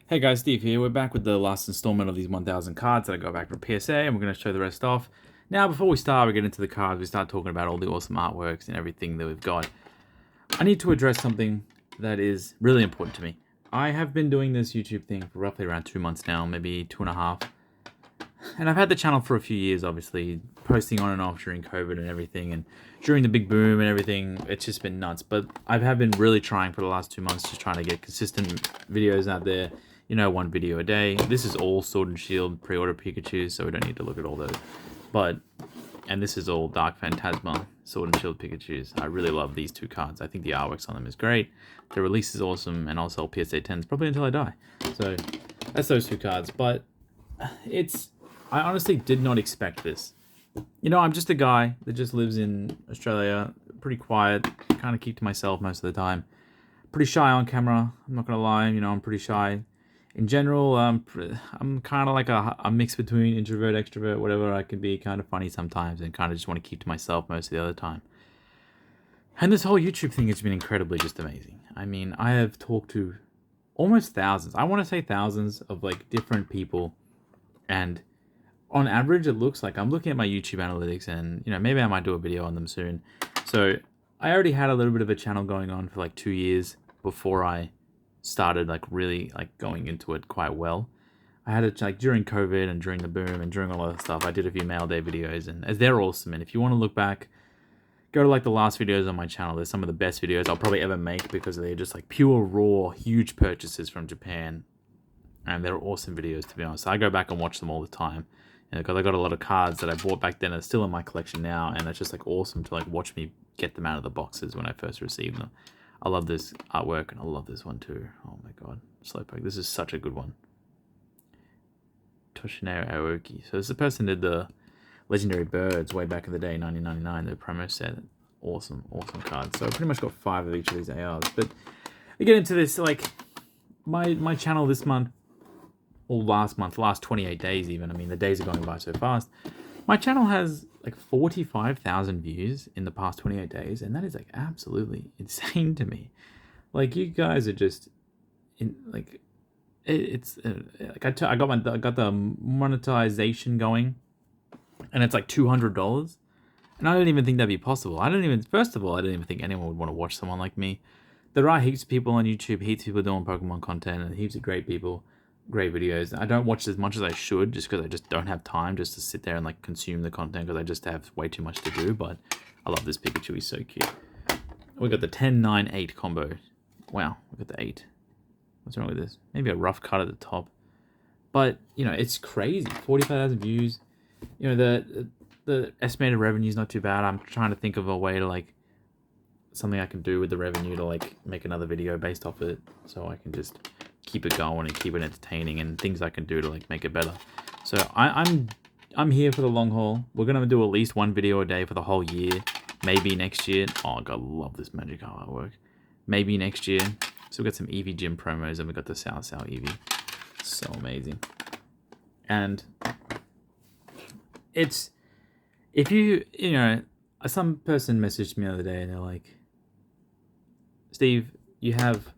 Hey guys, Steve here. We're back with the last installment of these 1000 cards that I got back from PSA, and we're going to show the rest off. Now, before we start, we get into the cards, we start talking about all the awesome artworks and everything that we've got. I need to address something that is really important to me. I have been doing this YouTube thing for roughly around 2 months now, maybe 2.5. And I've had the channel for a few years, obviously, posting on and off during COVID and everything, and during the big boom and everything, it's just been nuts. But I have been really trying for the last 2 months, just trying to get consistent videos out there. You know, one video a day. This is all Sword and Shield pre-order Pikachu, so we don't need to look at all those. And this is all Dark Phantasma Sword and Shield Pikachus. I really love these two cards. I think the artworks on them is great. The release is awesome, and I'll sell PSA 10s probably until I die. So that's those two cards. But I honestly did not expect this. You know, I'm just a guy that just lives in Australia, pretty quiet, kind of keep to myself most of the time. Pretty shy on camera, I'm not gonna lie, you know, I'm pretty shy. In general, I'm kind of like a mix between introvert, extrovert, whatever. I can be kind of funny sometimes and kind of just want to keep to myself most of the other time. And this whole YouTube thing has been incredibly just amazing. I mean, I have talked to almost thousands. I want to say thousands of like different people. And on average, it looks like I'm looking at my YouTube analytics and, you know, maybe I might do a video on them soon. So I already had a little bit of a channel going on for like 2 years before I started like really like going into it quite well. I had it like during COVID and during the boom and during all of that stuff. I did a few mail day videos, and they're awesome. And if you want to look back, go to like the last videos on my channel. There's some of the best videos I'll probably ever make because they're just like pure raw huge purchases from Japan, and they're awesome videos, to be honest. I go back and watch them all the time, and because I got a lot of cards that I bought back then are still in my collection now, and it's just like awesome to like watch me get them out of the boxes when I first received them. I love this artwork, and I love this one too. Oh my god, Slowpoke. This is such a good one. Toshineo Aoki. So this is the person that did the Legendary Birds way back in the day, 1999, the promo set. Awesome, awesome card. So I pretty much got 5 of each of these ARs. But we get into this, like, my channel this month, or last month, last 28 days even. I mean, the days are going by so fast. My channel has like 45,000 views in the past 28 days, and that is like absolutely insane to me. Like, you guys are just in like it's like I got the monetization going, and it's like $200, and I don't even think that'd be possible. First of all, I don't even think anyone would want to watch someone like me. There are heaps of people on YouTube, heaps of people doing Pokemon content, and heaps of great people. Great videos. I don't watch as much as I should just because I just don't have time just to sit there and like consume the content because I just have way too much to do. But I love this Pikachu. He's so cute. We got the 10, 9, 8 combo. Wow, we got the 8. What's wrong with this? Maybe a rough cut at the top. But, you know, it's crazy. 45,000 views. You know, the estimated revenue is not too bad. I'm trying to think of a way to like something I can do with the revenue to like make another video based off it so I can just keep it going and keep it entertaining, and things I can do to like make it better. So I'm here for the long haul. We're gonna do at least 1 video a day for the whole year, maybe next year. Oh god, love this Magikarp artwork. Maybe next year. So we got some Eevee gym promos, and we got the Sao Eevee. So amazing. And it's, if you know, some person messaged me the other day and they're like, Steve, you have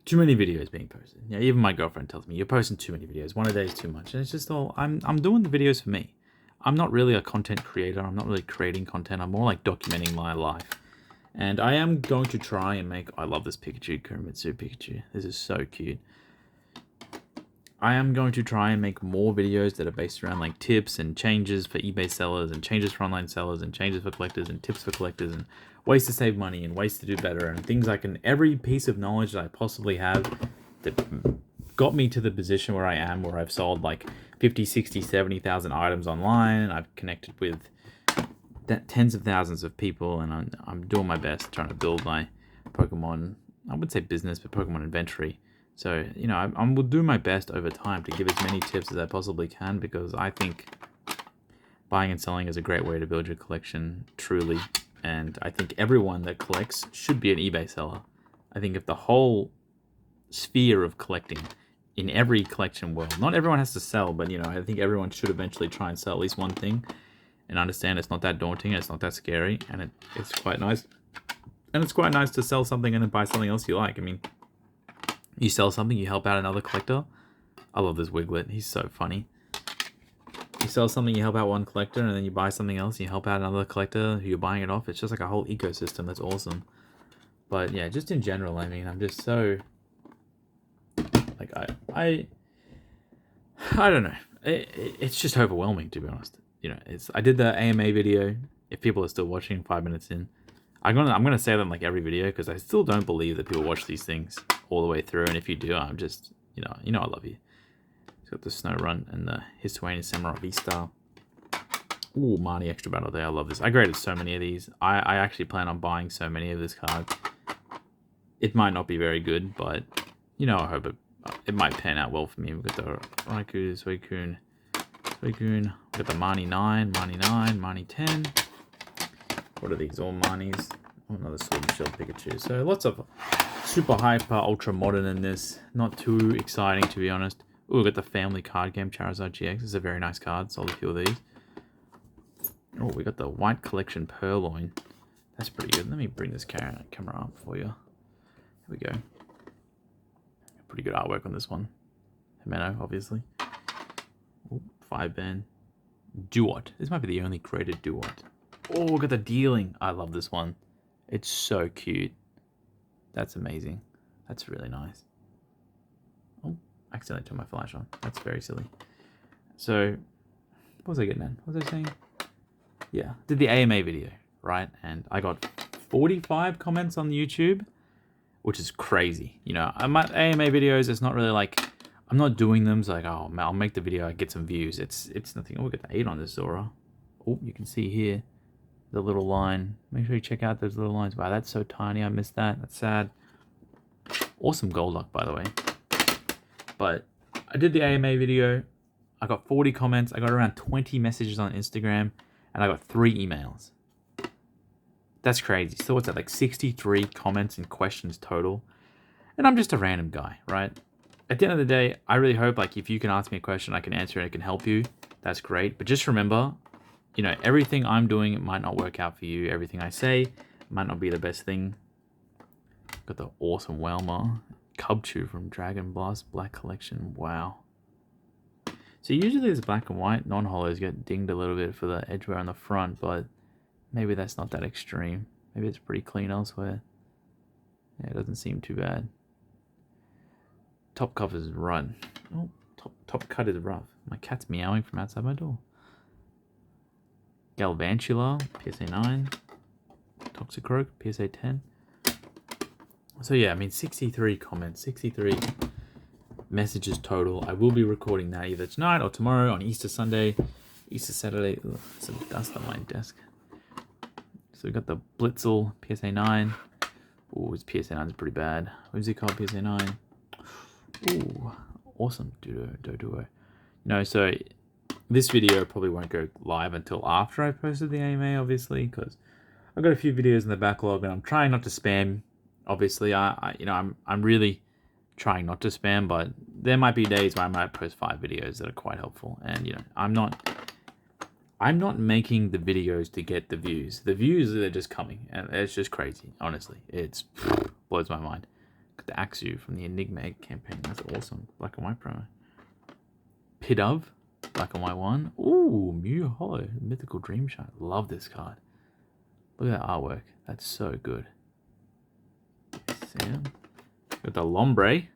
too many videos being posted. Yeah, even my girlfriend tells me, you're posting too many videos. One a day is too much. And it's just all, I'm doing the videos for me. I'm not really a content creator. I'm not really creating content. I'm more like documenting my life. And I am going to try and make, I love this Pikachu, Kurimitsu Pikachu. This is so cute. I am going to try and make more videos that are based around like tips and changes for eBay sellers and changes for online sellers and changes for collectors and tips for collectors and ways to save money and ways to do better and things I can, every piece of knowledge that I possibly have that got me to the position where I am, where I've sold like 50, 60, 70,000 items online, and I've connected with tens of thousands of people, and I'm doing my best trying to build my Pokemon, I would say business, but Pokemon inventory. So, you know, I will do my best over time to give as many tips as I possibly can, because I think buying and selling is a great way to build your collection, truly. And I think everyone that collects should be an eBay seller. I think if the whole sphere of collecting in every collection world, not everyone has to sell, but, you know, I think everyone should eventually try and sell at least one thing and understand it's not that daunting, and it's not that scary, and it's quite nice. And it's quite nice to sell something and then buy something else you like. I mean, You sell something, you help out another collector. I love this Wiglet. He's so funny. You sell something, you help out one collector, and then you buy something else, you help out another collector who you're buying it off. It's just like a whole ecosystem. That's awesome. But yeah, just in general, I mean, I'm just so like I don't know. It's just overwhelming, to be honest. You know, I did the AMA video. If people are still watching 5 minutes in, I'm gonna say that in like every video because I still don't believe that people watch these things all the way through. And if you do, I'm just you know I love you. It's got the Snow Run and the Hisuian Samurai V-Star. Ooh, Marnie Extra Battle Day. I love this. I graded so many of these. I actually plan on buying so many of this card. It might not be very good, but you know I hope it might pan out well for me. We've got the Raikou, Suicune. We've got the Marnie 9, Marnie 9, Marnie 10. What are these? All Marnies. Oh, another Sword and Shield Pikachu. So lots of super hyper, ultra modern in this. Not too exciting, to be honest. Ooh, we've got the Family Card Game Charizard GX. This is a very nice card. Sold a few of these. Oh, we got the White Collection Purloin. That's pretty good. Let me bring this camera up for you. Here we go. Pretty good artwork on this one. Himeno, obviously. Ooh, 5-band. Duot. This might be the only graded Duot. Oh, look at the dealing. I love this one. It's so cute. That's amazing. That's really nice. Oh, accidentally turned my flash on. That's very silly. So, what was I getting at? What was I saying? Yeah, did the AMA video, right? And I got 45 comments on YouTube, which is crazy. You know, my AMA videos, it's not really like, I'm not doing them. It's like, oh, man, I'll make the video, I get some views. It's nothing. Oh, we got the 8 on this Zora. Oh, you can see here the little line. Make sure you check out those little lines. Wow, that's so tiny. I missed that. That's sad. Awesome gold luck, by the way. But I did the AMA video. I got 40 comments. I got around 20 messages on Instagram. And I got 3 emails. That's crazy. So what's that, like 63 comments and questions total? And I'm just a random guy, right? At the end of the day, I really hope, like, if you can ask me a question, I can answer it, I can help you. That's great. But just remember, you know, everything I'm doing, it might not work out for you. Everything I say might not be the best thing. Got the awesome Welma. Cubchoo from Dragon Blast Black Collection. Wow. So usually this black and white non-holos get dinged a little bit for the edge wear on the front, but maybe that's not that extreme. Maybe it's pretty clean elsewhere. Yeah, it doesn't seem too bad. Top cover is run. Oh, top cut is rough. My cat's meowing from outside my door. Galvantula, PSA 9. Toxicroak, PSA 10. So yeah, I mean 63 comments, 63 messages total. I will be recording that either tonight or tomorrow on Easter Sunday, Easter Saturday. Ugh, some dust on my desk. So we got the Blitzel PSA 9. Ooh, his PSA 9 is pretty bad. Who's he called? PSA 9. Ooh, awesome Doduo. No, so this video probably won't go live until after I posted the AMA, obviously, because I've got a few videos in the backlog and I'm trying not to spam. Obviously, I'm really trying not to spam, but there might be days where I might post 5 videos that are quite helpful. And you know, I'm not making the videos to get the views. The views, they're just coming, and it's just crazy. Honestly, it's blows my mind. Got the Axu from the Enigma Egg campaign. That's awesome. Black and white promo. Pidove, black and white one. Ooh, Mew Hollow, Mythical Dream Shine. Love this card. Look at that artwork. That's so good. Sam. Got the Lombre.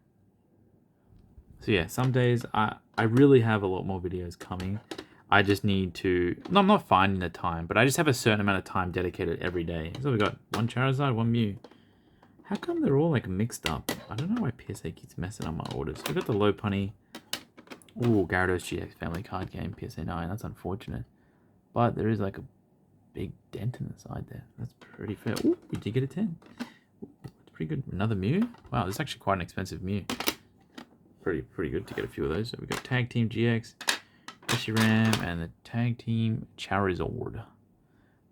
So yeah, some days I really have a lot more videos coming. I just need to... No, I'm not finding the time, but I just have a certain amount of time dedicated every day. So we got 1 Charizard, 1 Mew. How come they're all like mixed up? I don't know why PSA keeps messing up my orders. We got the Lopunny. Ooh, Gyarados GX Family Card Game, PSA 9. That's unfortunate. But there is like a big dent in the side there. That's pretty fair. Ooh, we did get a 10. Ooh, that's pretty good. Another Mew. Wow, this is actually quite an expensive Mew. Pretty good to get a few of those. So we got Tag Team GX, Reshiram, and the Tag Team Charizard.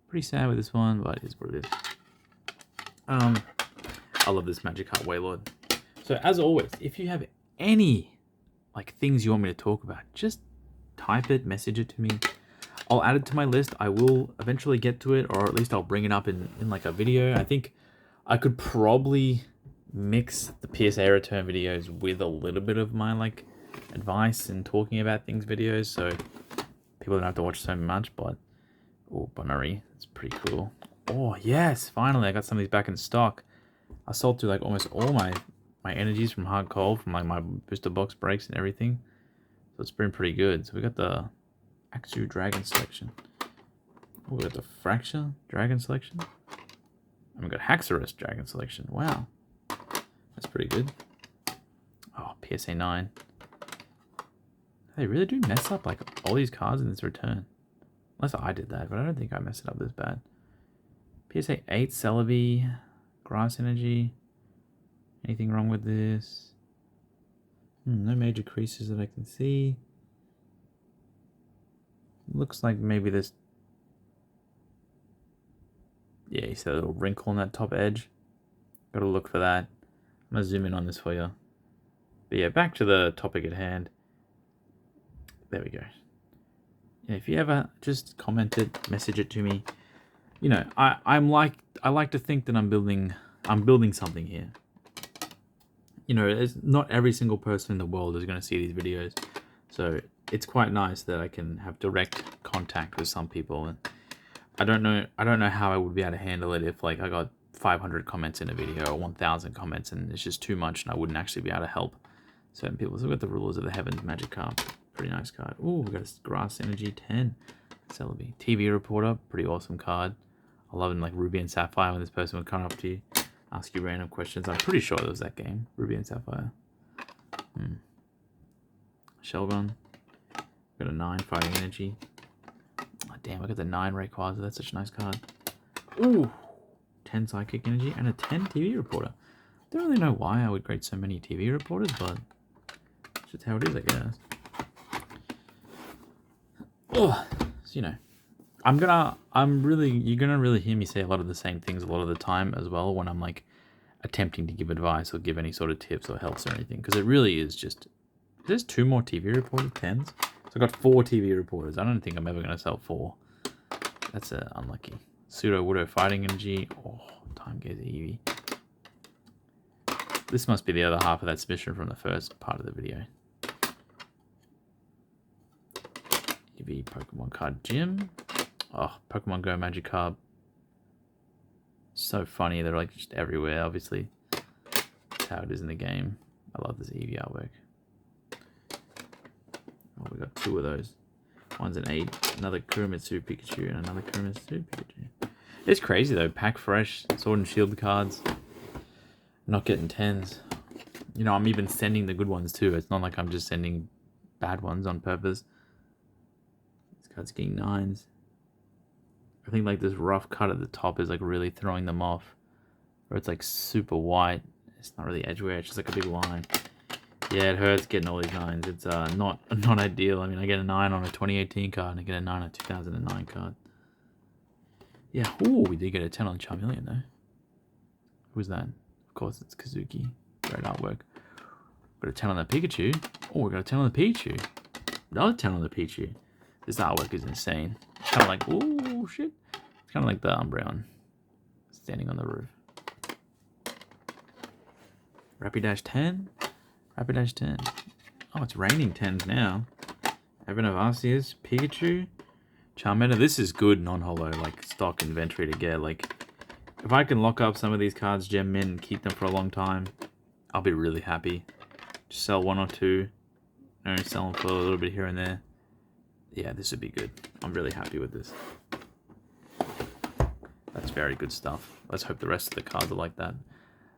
Pretty sad with this one, but it is what it is. I love this Magic Heart Wailord. So as always, if you have any like things you want me to talk about, just type it, message it to me. I'll add it to my list. I will eventually get to it, or at least I'll bring it up in like a video. I think I could probably mix the PSA return videos with a little bit of my like advice and talking about things videos, so people don't have to watch so much. But oh, Bonnery, it's pretty cool. Oh yes, finally I got some of these back in stock. I sold through like almost all my energies from hard cold, from like my booster box breaks and everything, so it's been pretty good. So we got the Axu Dragon selection. Oh, we got the Fracture Dragon selection. And we got Haxorus Dragon selection. Wow. That's pretty good. Oh, PSA 9. They really do mess up like all these cards in this return. Unless I did that, but I don't think I messed it up this bad. PSA 8 Celebi. Grass Energy. Anything wrong with this? No major creases that I can see. Looks like maybe this... Yeah, you see a little wrinkle on that top edge. Gotta look for that. I'm gonna zoom in on this for you. But yeah, back to the topic at hand. There we go. Yeah, if you ever just comment it, message it to me. You know, I like to think that I'm building something here. You know, it's not every single person in the world is going to see these videos, so it's quite nice that I can have direct contact with some people. And I don't know how I would be able to handle it if like I got 500 comments in a video or 1,000 comments and it's just too much and I wouldn't actually be able to help certain people. So we've got the Rulers of the Heavens Magic card. Pretty nice card. Ooh, we got a Grass Energy 10. Celebi. TV Reporter. Pretty awesome card. I love it in like Ruby and Sapphire when this person would come up to you, ask you random questions. I'm pretty sure it was that game. Ruby and Sapphire. Shellgun. Got a 9 Fighting Energy. Oh, damn, I got the 9 Rayquaza. That's such a nice card. Ooh. 10 Psychic Energy and a 10 TV Reporter. Don't really know why I would grade so many TV Reporters, but it's just how it is, I guess. Oh, so, you know, you're gonna really hear me say a lot of the same things a lot of the time as well when I'm like attempting to give advice or give any sort of tips or helps or anything, because it really is just, there's 2 more TV Reporter 10s. So I got 4 TV Reporters. I don't think I'm ever gonna sell 4. That's unlucky. Pseudo Widow Fighting Energy. Oh, Time Gazer Eevee. This must be the other half of that submission from the first part of the video. Eevee Pokemon card Gym. Oh, Pokemon Go Magikarp. So funny, they're like just everywhere, obviously. That's how it is in the game. I love this Eevee artwork. Oh, we got 2 of those. One's an 8, another Kurimitsu Pikachu, and another Kurimitsu Pikachu. It's crazy though, pack fresh, Sword and Shield cards. Not getting 10s. You know, I'm even sending the good ones too. It's not like I'm just sending bad ones on purpose. This card's getting 9s. I think like this rough cut at the top is like really throwing them off. Or it's like super white. It's not really edge wear, it's just like a big line. Yeah, it hurts getting all these 9s. It's not ideal. I mean, I get a 9 on a 2018 card and I get a 9 on a 2009 card. Yeah, ooh, we did get a 10 on Charmeleon though. Who's that? Of course, it's Kazuki. Great artwork. Got a 10 on the Pikachu. Oh, we got a 10 on the Pichu. Another 10 on the Pichu. This artwork is insane. It's kind of like, ooh, shit. It's kind of like the Umbreon standing on the roof. Rapidash 10. Rapidash 10. Oh, it's raining 10s now. Evan of Arceus, Pikachu, Charmander. This is good non-holo, like stock inventory to get. Like, if I can lock up some of these cards, gem mint, and keep them for a long time, I'll be really happy. Just sell 1 or 2. Only sell them for a little bit here and there. Yeah, this would be good. I'm really happy with this. That's very good stuff. Let's hope the rest of the cards are like that.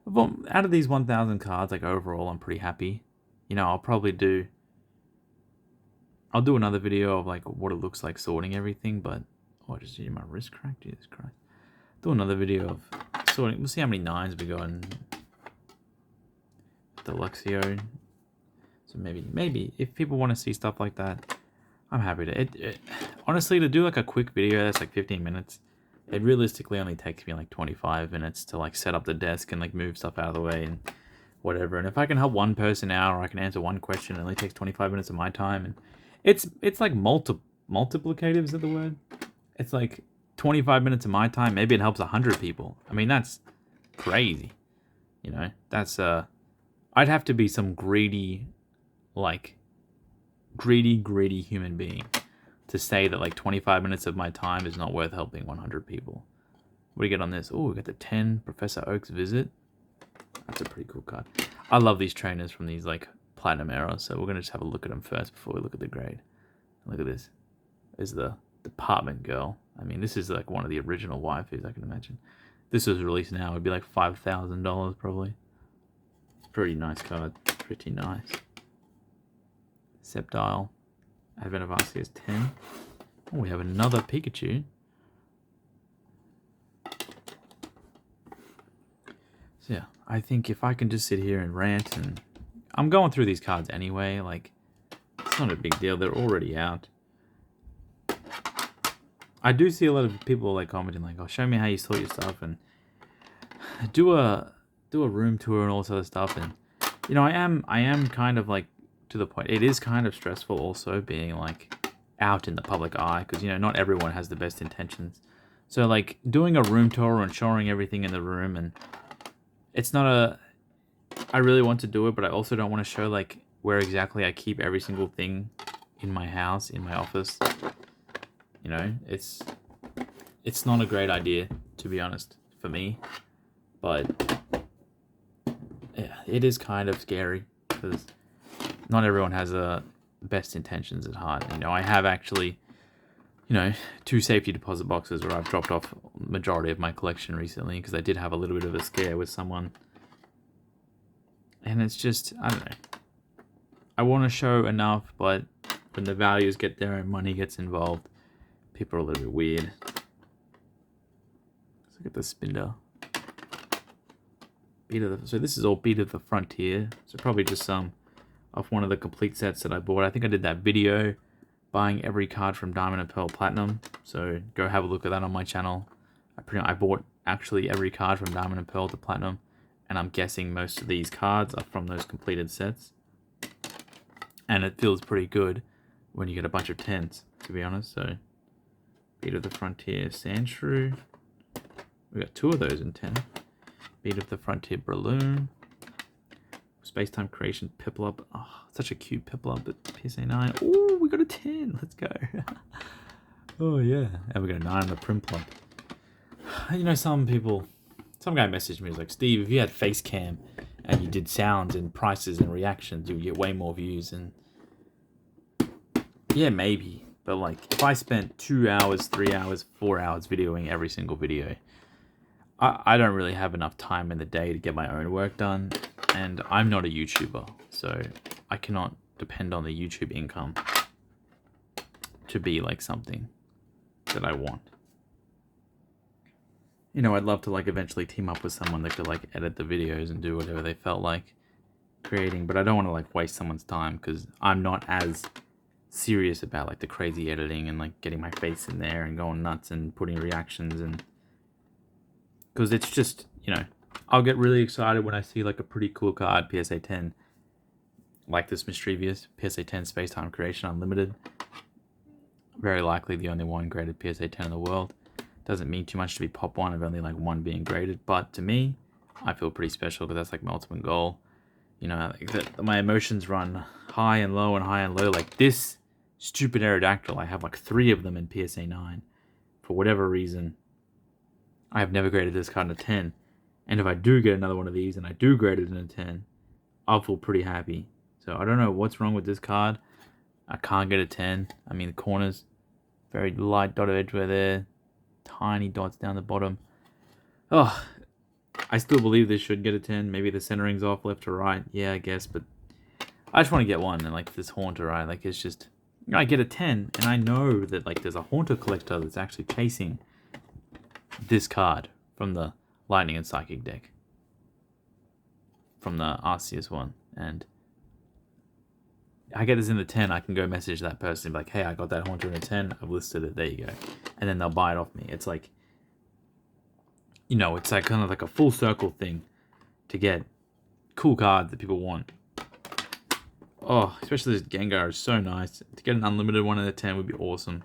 Well, out of these 1,000 cards, like overall, I'm pretty happy. You know, I'll do another video of like what it looks like sorting everything, but oh, I just need my wrist cracked. Jesus Christ. Do another video of sorting. We'll see how many 9s we got in the Luxio. So maybe if people want to see stuff like that, I'm happy to. Honestly, to do like a quick video that's like 15 minutes, it realistically only takes me like 25 minutes to like set up the desk and like move stuff out of the way and whatever. And if I can help one person out or I can answer one question, it only takes 25 minutes of my time. And it's like multiplicative, is that the word? It's like 25 minutes of my time. Maybe it helps 100 people. I mean, that's crazy. You know, that's I'd have to be some greedy human being to say that like 25 minutes of my time is not worth helping 100 people. What do you get on this? Oh, we got the 10 Professor Oak's visit. That's a pretty cool card. I love these trainers from these like platinum era, so we're gonna just have a look at them first before we look at the grade. Look at this. There's the department girl. I mean, this is like one of the original waifus, I can imagine. This was released now, it'd be like $5,000 probably. Pretty nice card. Pretty nice. Sceptile. Advent of Arceus 10. Oh, we have another Pikachu. So yeah, I think if I can just sit here and rant, and I'm going through these cards anyway, like, it's not a big deal, they're already out. I do see a lot of people like commenting like, oh, show me how you sort your stuff, and do a room tour and all this other stuff. And you know, I am kind of like to the point. It is kind of stressful also being like out in the public eye, because you know, not everyone has the best intentions. So like doing a room tour and showing everything in the room, and it's not a, I really want to do it, but I also don't want to show like where exactly I keep every single thing in my house, in my office. You know, it's not a great idea, to be honest, for me. But yeah, it is kind of scary because not everyone has the best intentions at heart. You know, I have actually, you know, 2 safety deposit boxes where I've dropped off the majority of my collection recently because I did have a little bit of a scare with someone. And it's just, I don't know. I want to show enough, but when the values get there and money gets involved, people are a little bit weird. Let's look at the Spinder. So this is all Beat of the Frontier. So probably just some off one of the complete sets that I bought. I think I did that video buying every card from Diamond and Pearl Platinum. So go have a look at that on my channel. I bought actually every card from Diamond and Pearl to Platinum, and I'm guessing most of these cards are from those completed sets. And it feels pretty good when you get a bunch of 10s, to be honest. So Beat of the Frontier Sandshrew. We got 2 of those in 10. Beat of the Frontier Breloom. Space-Time Creation Piplup. Oh, such a cute Piplup at PSA 9. Oh, we got a 10. Let's go. Oh, yeah. And we got a 9 on the Primplop. You know, some guy messaged me, was like, Steve, if you had face cam and you did sounds and prices and reactions, you'd get way more views. And yeah, maybe. But like, if I spent 2 hours, 3 hours, 4 hours videoing every single video, I don't really have enough time in the day to get my own work done, and I'm not a YouTuber, so I cannot depend on the YouTube income to be like something that I want. You know, I'd love to like eventually team up with someone that could like edit the videos and do whatever they felt like creating, but I don't want to like waste someone's time because I'm not as serious about like the crazy editing and like getting my face in there and going nuts and putting reactions, and because it's just, you know, I'll get really excited when I see like a pretty cool card, PSA 10, like this Mischievous, PSA 10 Space-Time Creation Unlimited. Very likely the only one graded PSA 10 in the world. Doesn't mean too much to be pop 1 of only like 1 being graded, but to me, I feel pretty special because that's like my ultimate goal. You know, like my emotions run high and low and high and low. Like this stupid Aerodactyl, I have like 3 of them in PSA 9. For whatever reason, I have never graded this card in a 10. And if I do get another one of these and I do grade it in a 10, I'll feel pretty happy. So I don't know what's wrong with this card. I can't get a 10. I mean, the corners, very light dotted edgeware there. Tiny dots down the bottom. Oh, I still believe this should get a 10. Maybe the centering's off left to right. Yeah, I guess. But I just want to get one. And like this Haunter, right? Like it's just, you know, I get a 10. And I know that like there's a Haunter collector that's actually chasing this card from the Lightning and Psychic deck, from the Arceus one, and I get this in the 10, I can go message that person like, hey, I got that Haunter in a 10, I've listed it, there you go, and then they'll buy it off me. It's like, you know, it's like kind of like a full circle thing to get cool cards that people want. Oh, especially this Gengar is so nice. To get an unlimited one in a 10 would be awesome.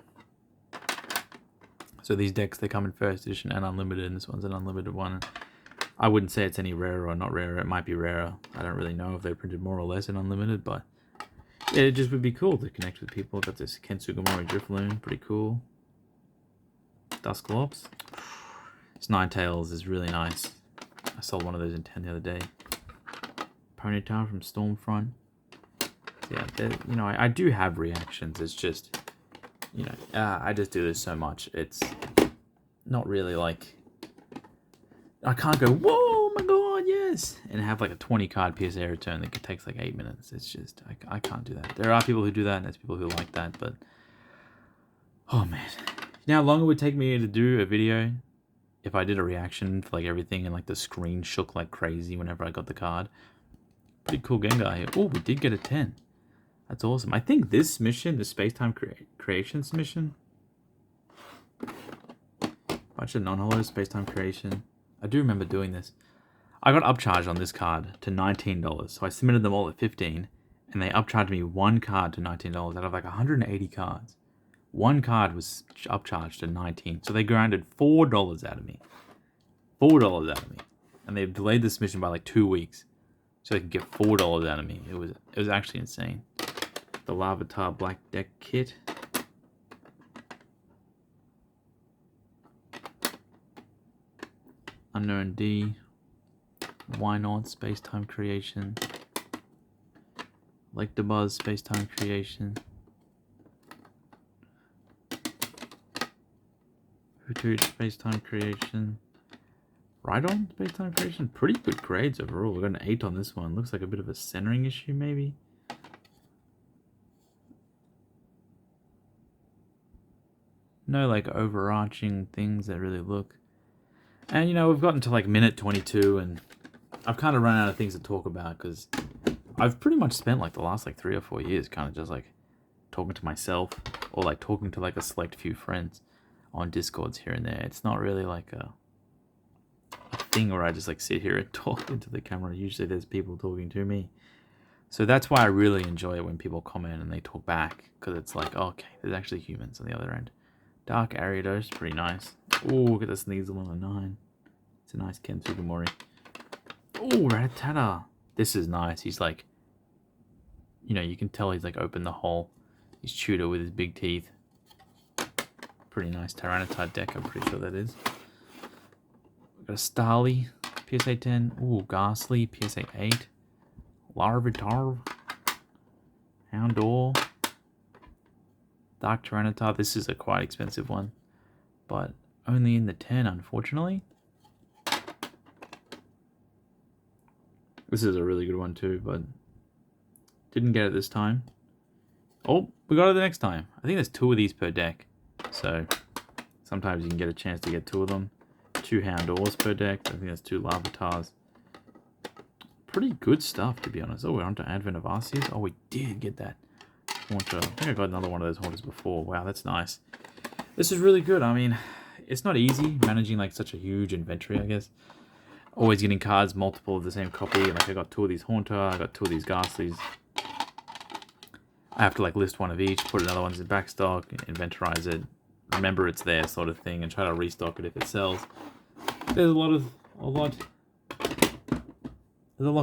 So these decks, they come in first edition and unlimited, and this one's an unlimited one. I wouldn't say it's any rarer or not rarer. It might be rarer. I don't really know if they printed more or less in Unlimited, but yeah, it just would be cool to connect with people. Got this Ken Sugimori Drifloon, pretty cool. Dusclops. This Ninetales is really nice. I sold one of those in 10 the other day. Ponytail from Stormfront. Yeah, you know, I do have reactions. It's just, you know, I just do this so much. It's not really like, I can't go, whoa, my god, yes, and have like a 20 card PSA return that takes like 8 minutes. It's just, I can't do that. There are people who do that, and there's people who like that, but, oh man. You know how long it would take me to do a video if I did a reaction for like everything and like the screen shook like crazy whenever I got the card? Pretty cool Gengar here. Oh, we did get a 10. That's awesome. I think this mission, the Space-Time Creations mission, bunch of non-hollows, Space-Time Creation. I do remember doing this. I got upcharged on this card to $19, so I submitted them all at $15, and they upcharged me one card to $19 out of like 180 cards. One card was upcharged to $19, so they grinded $4 out of me. $4 out of me, and they've delayed this mission by like 2 weeks, so they could get $4 out of me. It was actually insane. The Larvitar Black Deck Kit. Unknown D. Why not? Space-Time Creation. Like the Buzz, Space-Time Creation. Hoothoot, Space-Time Creation. Rhydon, Space-Time Creation. Pretty good grades overall. We got an 8 on this one. Looks like a bit of a centering issue, maybe. No, like, overarching things that really look. And, you know, we've gotten to, like, minute 22, and I've kind of run out of things to talk about, because I've pretty much spent, like, the last, like, 3 or 4 years kind of just, like, talking to myself, or, like, talking to, like, a select few friends on Discords here and there. It's not really, like, a thing where I just, like, sit here and talk into the camera. Usually there's people talking to me. So that's why I really enjoy it when people comment and they talk back, because it's like, oh, okay, there's actually humans on the other end. Dark Ariados, pretty nice. Oh, look at the Sneasel on a 9. It's a nice Ken Sugimori. Oh, Rattata. This is nice. He's like, you know, you can tell he's like opened the hole. He's chewed it with his big teeth. Pretty nice Tyranitar deck, I'm pretty sure that is. We've got a Starly, PSA 10. Ooh, Ghastly, PSA 8. Larvitar. Houndour. Dark Tyranitar. This is a quite expensive one, but only in the 10, unfortunately. This is a really good one too, but didn't get it this time. Oh, we got it the next time. I think there's 2 of these per deck, so sometimes you can get a chance to get 2 of them. 2 Houndours per deck. I think that's 2 Larvitars. Pretty good stuff, to be honest. Oh, we're on to Advent of Arceus. Oh, we did get that Haunter. I think I got another one of those Haunters before. Wow, that's nice. This is really good. I mean, it's not easy managing like such a huge inventory, I guess. Always getting cards, multiple of the same copy. Like I got 2 of these Haunter, I got 2 of these Ghastlies. I have to like list one of each, put another one in backstock, inventorize it, remember it's there sort of thing, and try to restock it if it sells. There's a lot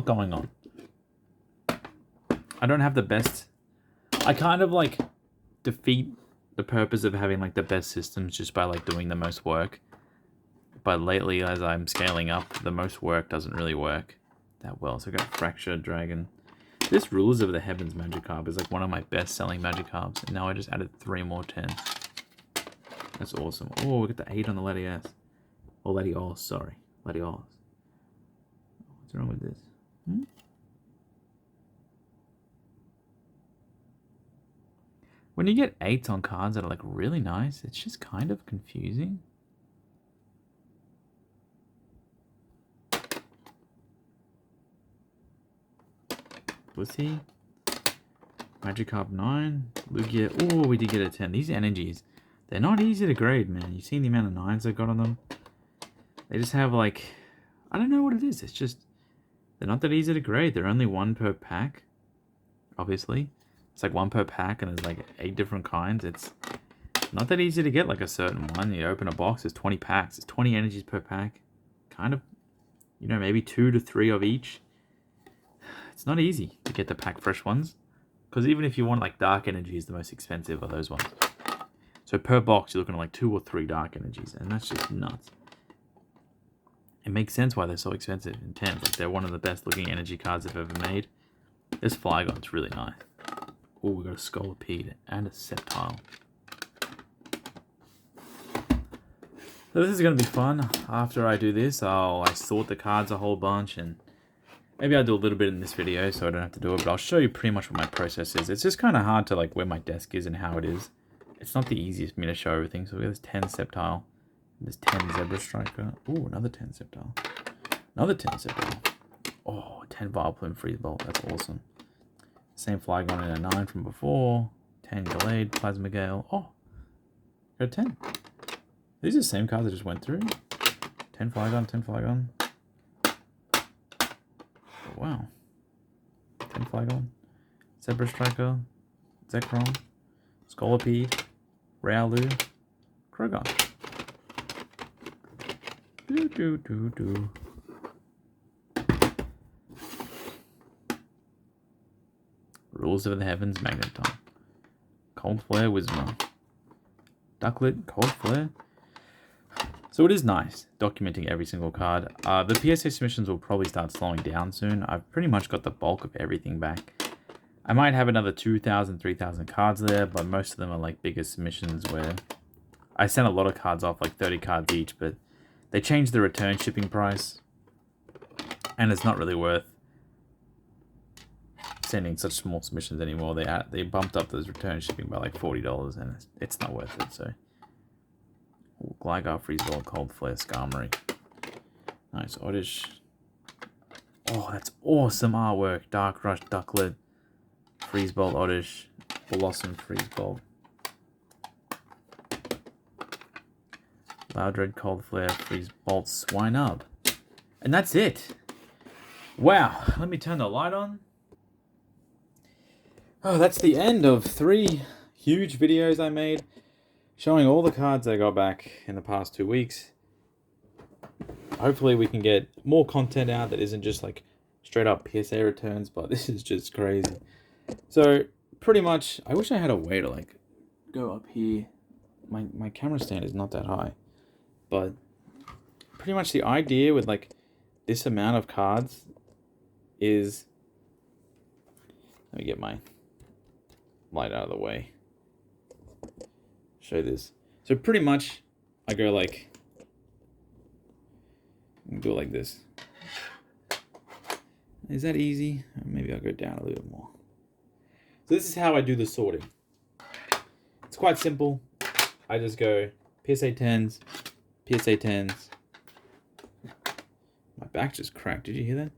going on. I don't have the best. I kind of like defeat the purpose of having like the best systems just by like doing the most work. But lately, as I'm scaling up, the most work doesn't really work that well. So I got Fracture Dragon. This Rulers of the Heavens Magikarp is like one of my best selling Magikarps, and now I just added 3 more 10s. That's awesome. Oh, we got the 8 on the Latias. Oh, Latios, sorry. Latios. What's wrong with this? When you get 8s on cards that are like really nice, it's just kind of confusing. Pussy. Magikarp 9. Lugia. Oh, we did get a 10. These energies, they're not easy to grade, man. You've seen the amount of 9s I got on them. They just have like, I don't know what it is. It's just, they're not that easy to grade. They're only 1 per pack, obviously. It's like 1 per pack, and there's like 8 different kinds. It's not that easy to get like a certain one. You open a box, there's 20 packs. It's 20 energies per pack. Kind of you know, maybe 2 to 3 of each. It's not easy to get the pack fresh ones, because even if you want like dark energy is the most expensive of those ones. So per box you're looking at like 2 or 3 dark energies, and that's just nuts. It makes sense why they're so expensive in 10s. Like, they're one of the best looking energy cards I've ever made. This Flygon's really nice. Oh, we got a Scolipede and a Sceptile. So this is going to be fun. After I do this, I sort the cards a whole bunch, and maybe I'll do a little bit in this video so I don't have to do it, but I'll show you pretty much what my process is. It's just kind of hard to like where my desk is and how it is. It's not the easiest for me to show everything. So we have this 10 Sceptile, this 10 Zebra Striker. Oh, another 10 Sceptile. Another 10 Sceptile. Oh, 10 Vileplume Freeze Bolt. That's awesome. Same Flygon in a 9 from before. 10 Gallade, Plasma Gale. Oh, got a 10. These are the same cards I just went through. 10 Flygon, 10 Flygon. Oh, wow. 10 Flygon. Zebra Striker. Zekrom. Scolipede. Riolu. Krogon. Do. Rules of the Heavens, Magneton. Cold Flare, Whismur. Ducklet, Cold Flare. So it is nice documenting every single card. The PSA submissions will probably start slowing down soon. I've pretty much got the bulk of everything back. I might have another 2,000, 3,000 cards there, but most of them are like bigger submissions where I sent a lot of cards off, like 30 cards each, but they changed the return shipping price, and it's not really worth sending such small submissions anymore. They bumped up those return shipping by like $40, and it's not worth it. So, Gligar, Freeze Ball, Cold Flare, Skarmory. Nice, Oddish. Oh, that's awesome artwork. Dark Rush, Ducklet, Freeze Ball, Oddish, Blossom, Freeze Ball. Loudred, Cold Flare, Freeze Bolt, Swinub. And that's it. Wow, let me turn the light on. Oh, that's the end of 3 huge videos I made showing all the cards I got back in the past 2 weeks. Hopefully we can get more content out that isn't just like straight up PSA returns, but this is just crazy. So pretty much, I wish I had a way to like go up here. My camera stand is not that high, but pretty much the idea with like this amount of cards is, let me get my light out of the way. Show this. So pretty much I go like, do it like this. Is that easy? Maybe I'll go down a little bit more. So this is how I do the sorting. It's quite simple. I just go PSA 10s, PSA 10s. My back just cracked. Did you hear that?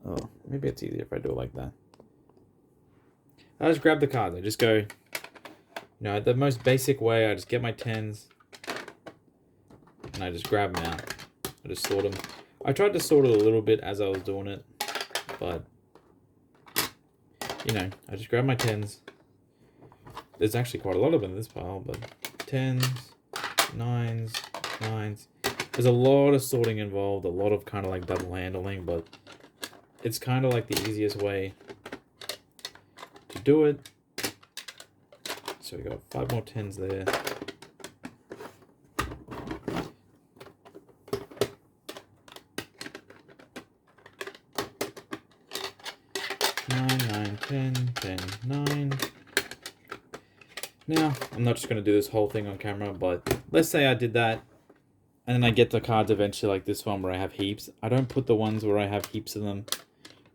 Oh, maybe it's easier if I do it like that. I just grab the cards. I just go, you know, the most basic way. I just get my 10s and I just grab them out. I just sort them. I tried to sort it a little bit as I was doing it, but you know, I just grab my 10s. There's actually quite a lot of them in this pile, but 10s, 9s, 9s. There's a lot of sorting involved, a lot of kind of like double handling, but it's kind of like the easiest way to do it. So we got 5 more 10s there. Nine, 10, 10, 9. Now, I'm not just going to do this whole thing on camera, but let's say I did that, and then I get the cards eventually like this one where I have heaps. I don't put the ones where I have heaps of them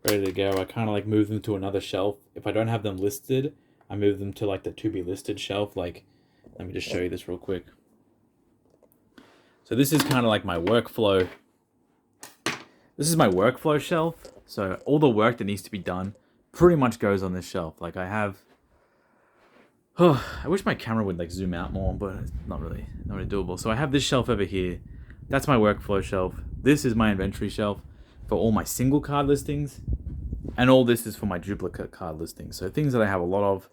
ready to go. I kind of like move them to another shelf. If I don't have them listed, I move them to like the to be listed shelf. Like, let me just show you this real quick. So this is kind of like my workflow. This is my workflow shelf. So all the work that needs to be done pretty much goes on this shelf. Like I have, oh, I wish my camera would like zoom out more, but it's not really doable. So I have this shelf over here. That's my workflow shelf. This is my inventory shelf for all my single card listings. And all this is for my duplicate card listings. So things that I have a lot of,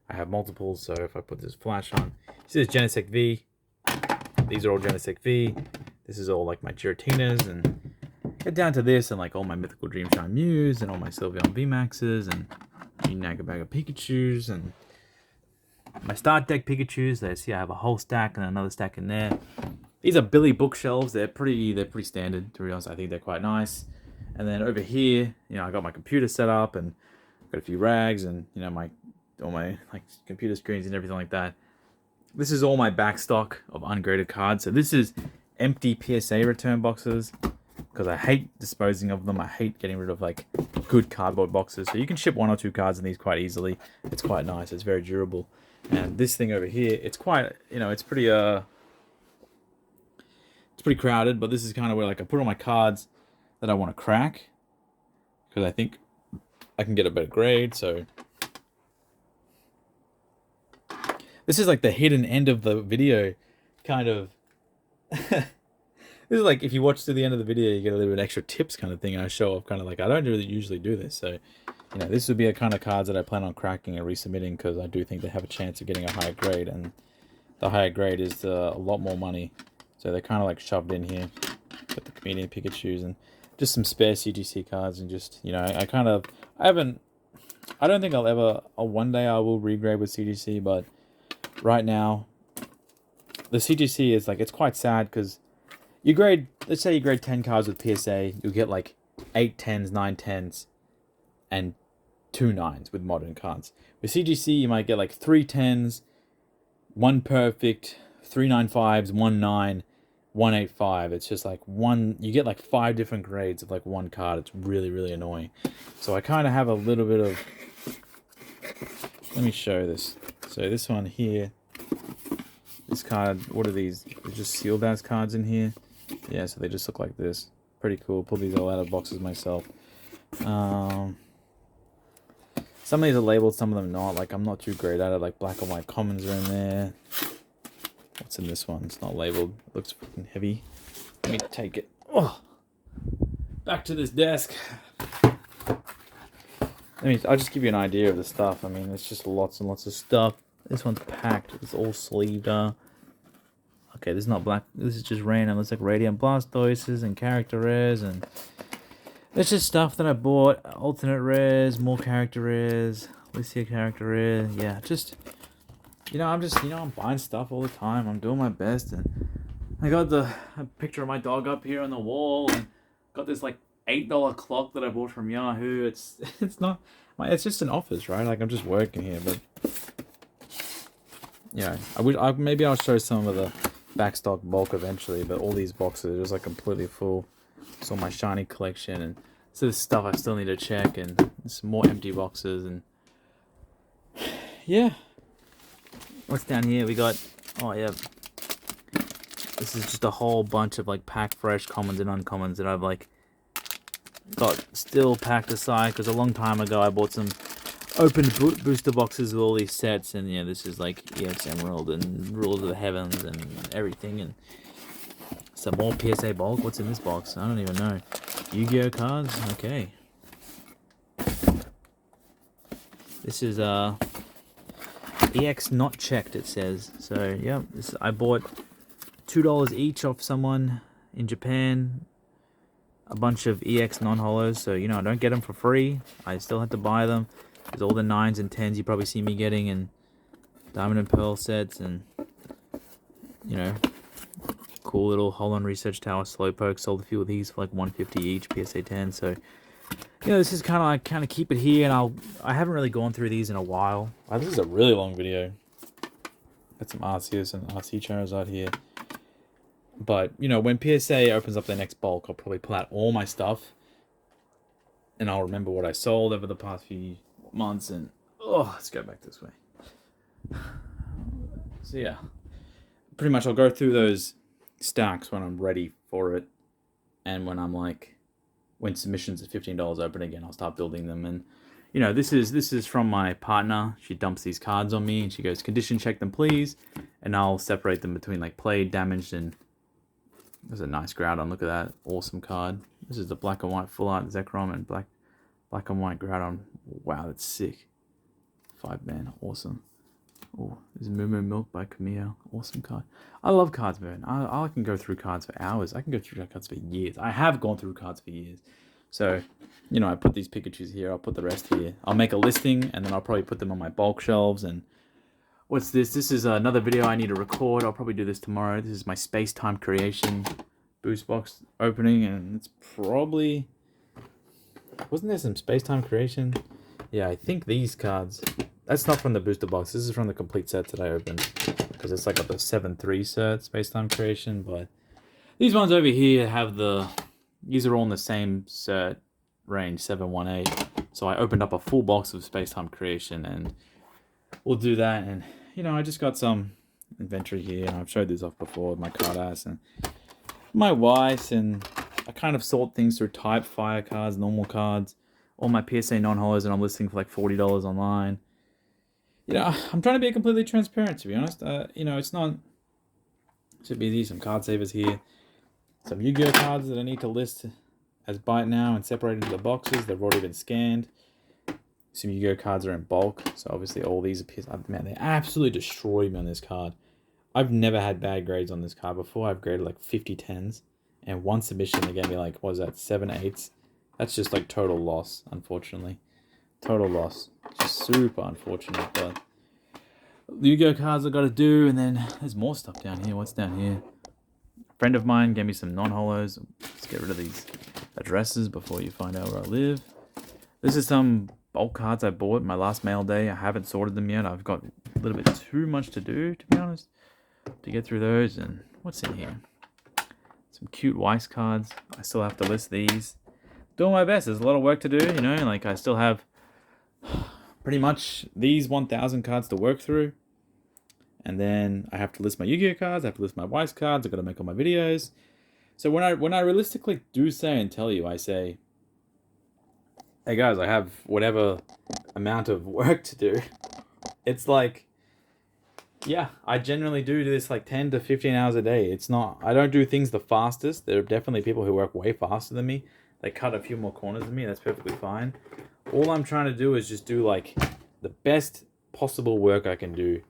I have multiples. So if I put this flash on, see this Genesect V. These are all Genesect V. This is all like my Giratinas, and get down to this and like all my Mythical Dreamshine Mews and all my Sylveon VMAXs and Nagabaga Pikachus and my start deck Pikachus. There, see, I have a whole stack and another stack in there. These are Billy bookshelves. They're pretty standard, to be honest. I think they're quite nice. And then over here, you know, I got my computer set up and got a few rags and, you know, all my like computer screens and everything like that. This is all my back stock of ungraded cards. So this is empty PSA return boxes because I hate disposing of them. I hate getting rid of like good cardboard boxes. So you can ship 1 or 2 cards in these quite easily. It's quite nice. It's very durable. And this thing over here, it's quite, you know, it's pretty crowded, but this is kind of where like I put all my cards that I want to crack because I think I can get a better grade. So this is like the hidden end of the video, kind of. This is like if you watch to the end of the video, you get a little bit extra tips kind of thing. And I show off kind of like I don't really usually do this, so you know this would be a kind of cards that I plan on cracking and resubmitting because I do think they have a chance of getting a higher grade, and the higher grade is a lot more money. So they're kind of like shoved in here. Got the Comedian Pikachus and just some spare CGC cards, and just, you know, I don't think one day I will regrade with CGC, but right now the CGC is like, it's quite sad because you grade, let's say you grade 10 cards with PSA, you'll get like 8 10s, 9 10s, and 2 9s with modern cards. With CGC, you might get like 3 10s, 1 perfect, 3 9/5s, 1 9, 1 8/5. It's just like you get like 5 different grades of like one card. It's really, really annoying. So I kind of have a little bit of, let me show this. So this one here, this card, what are these? They're just sealed as cards in here. Yeah, so they just look like this. Pretty cool. Pull these all out of boxes myself. Some of these are labeled, some of them not. Like, I'm not too great at it. Like, black and white commons are in there. What's in this one? It's not labeled. It looks fucking heavy. Let me take it. Oh, back to this desk. I'll just give you an idea of the stuff. I mean, it's just lots and lots of stuff. This one's packed. It's all sleeved. Okay, this is not black. This is just random. It's like Radiant Blastoises and character rares, and it's just stuff that I bought. Alternate rares, more character rares. Let's see a character rare. Yeah, just, you know, I'm buying stuff all the time. I'm doing my best, and I got a picture of my dog up here on the wall, and got this like $8 clock that I bought from Yahoo. It's not, it's just an office, right? Like, I'm just working here, but yeah, maybe I'll show some of the backstock bulk eventually. But all these boxes are just like completely full. It's all my shiny collection, and so this stuff I still need to check, and some more empty boxes, and yeah. What's down here? We got, oh yeah, this is just a whole bunch of like pack fresh commons and uncommons that I've like got still packed aside because a long time ago I bought some open booster boxes with all these sets, and yeah, this is like EX Emerald and Rulers of the Heavens and everything, and some more PSA bulk. What's in this box? I don't even know. Yu-Gi-Oh cards? Okay. This is EX not checked, it says. So yeah, I bought $2 each off someone in Japan. A bunch of EX non-holos, so you know, I don't get them for free. I still had to buy them. There's all the 9s and 10s you probably see me getting, and Diamond and Pearl sets, and you know, cool little Holon Research Tower Slowpoke. Sold a few of these for like $150 each, PSA 10. So you know, this is kind of keep it here, and I haven't really gone through these in a while. Wow, this is a really long video. Got some Arceus and RC Charizard here. But, you know, when PSA opens up their next bulk, I'll probably pull out all my stuff. And I'll remember what I sold over the past few months. And, oh, let's go back this way. So, yeah. Pretty much I'll go through those stacks when I'm ready for it. And when I'm like, when submissions at $15 open again, I'll start building them. And, you know, this is from my partner. She dumps these cards on me and she goes, condition check them, please. And I'll separate them between like played, damaged, and there's a nice Groudon. Look at that. Awesome card. This is the black and white full art Zekrom and black and white Groudon. Wow, that's sick. 5-man. Awesome. Oh, there's Moo Moo Milk by Camille. Awesome card. I love cards, man. I can go through cards for hours. I can go through cards for years. I have gone through cards for years. So, you know, I put these Pikachus here. I'll put the rest here. I'll make a listing, and then I'll probably put them on my bulk shelves. And what's this? This is another video I need to record. I'll probably do this tomorrow. This is my space-time creation boost box opening, and it's probably... Wasn't there some space-time creation? Yeah, I think these cards... That's not from the booster box. This is from the complete set that I opened. Because it's like the 7-3 set, space-time creation. But these ones over here have the... These are all in the same set range, 718. So I opened up a full box of space-time creation, and we'll do that. And, you know, I just got some inventory here, and I've showed this off before with my card ass and my wife's, and I kind of sort things through type, fire cards, normal cards, all my PSA non-holos, and I'm listing for like $40 online. You know, I'm trying to be completely transparent, to be honest. You know, it's not... Should be these, some card savers here. Some Yu-Gi-Oh cards that I need to list as byte now and separate into the boxes. They've already been scanned. Some Yu-Gi-Oh cards are in bulk, so obviously all these appear... Man, they absolutely destroyed me on this card. I've never had bad grades on this card before. I've graded like 50 10s. And one submission, they gave me like, what was that, 7 8s? That's just like total loss, unfortunately. Total loss. Just super unfortunate, but... Yu-Gi-Oh cards I gotta do, and then there's more stuff down here. What's down here? A friend of mine gave me some non-holos. Let's get rid of these addresses before you find out where I live. This is some bulk cards I bought my last mail day. I haven't sorted them yet. I've got a little bit too much to do, to be honest, to get through those. And what's in here? Some cute Weiss cards. I still have to list these. Doing my best. There's a lot of work to do, you know. Like, I still have pretty much these 1,000 cards to work through. And then I have to list my Yu-Gi-Oh cards. I have to list my Weiss cards. I've got to make all my videos. So when I realistically do say and tell you, I say, hey guys, I have whatever amount of work to do. It's like, yeah, I generally do this like 10 to 15 hours a day. It's not, I don't do things the fastest. There are definitely people who work way faster than me. They cut a few more corners than me. That's perfectly fine. All I'm trying to do is just do like the best possible work I can do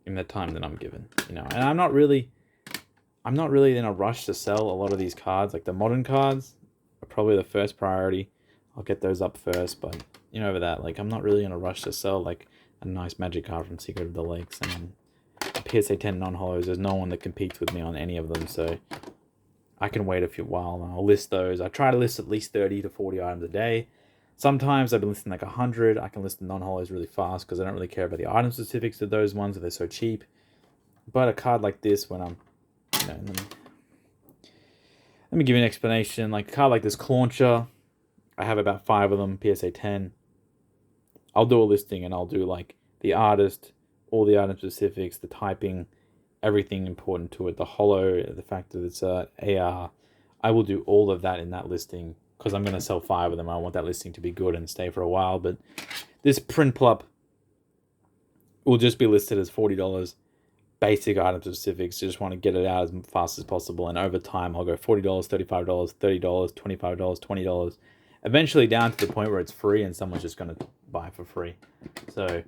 in the time that I'm given, you know. And I'm not really in a rush to sell a lot of these cards. Like the modern cards are probably the first priority. I'll get those up first, but you know, over that, like I'm not really in a rush to sell like a nice magic card from Secret of the Lakes and PSA 10 non-holos. There's no one that competes with me on any of them, so I can wait a few while and I'll list those. I try to list at least 30 to 40 items a day. Sometimes I've been listing like 100. I can list the non-holos really fast because I don't really care about the item specifics of those ones if they're so cheap. But a card like this, when I'm, you know, let me give you an explanation. Like a card like this Clauncher, I have about 5 of them, PSA 10. I'll do a listing and I'll do like the artist, all the item specifics, the typing, everything important to it, the holo, the fact that it's AR. I will do all of that in that listing because I'm going to sell 5 of them. I want that listing to be good and stay for a while. But this print plup will just be listed as $40. Basic item specifics. Just want to get it out as fast as possible. And over time, I'll go $40, $35, $30, $25, $20. Eventually down to the point where it's free and someone's just going to buy for free. So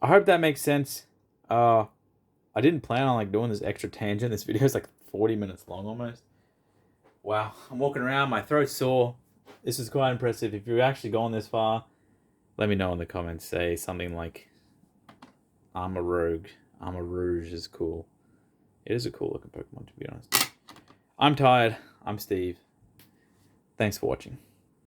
I hope that makes sense. I didn't plan on like doing this extra tangent. This video is like 40 minutes long almost. Wow, I'm walking around, my throat's sore. This is quite impressive. If you've actually gone this far, let me know in the comments. Say something like, I'm a rogue. I'm a Rouge is cool. It is a cool looking Pokemon, to be honest. I'm tired. I'm Steve. Thanks for watching.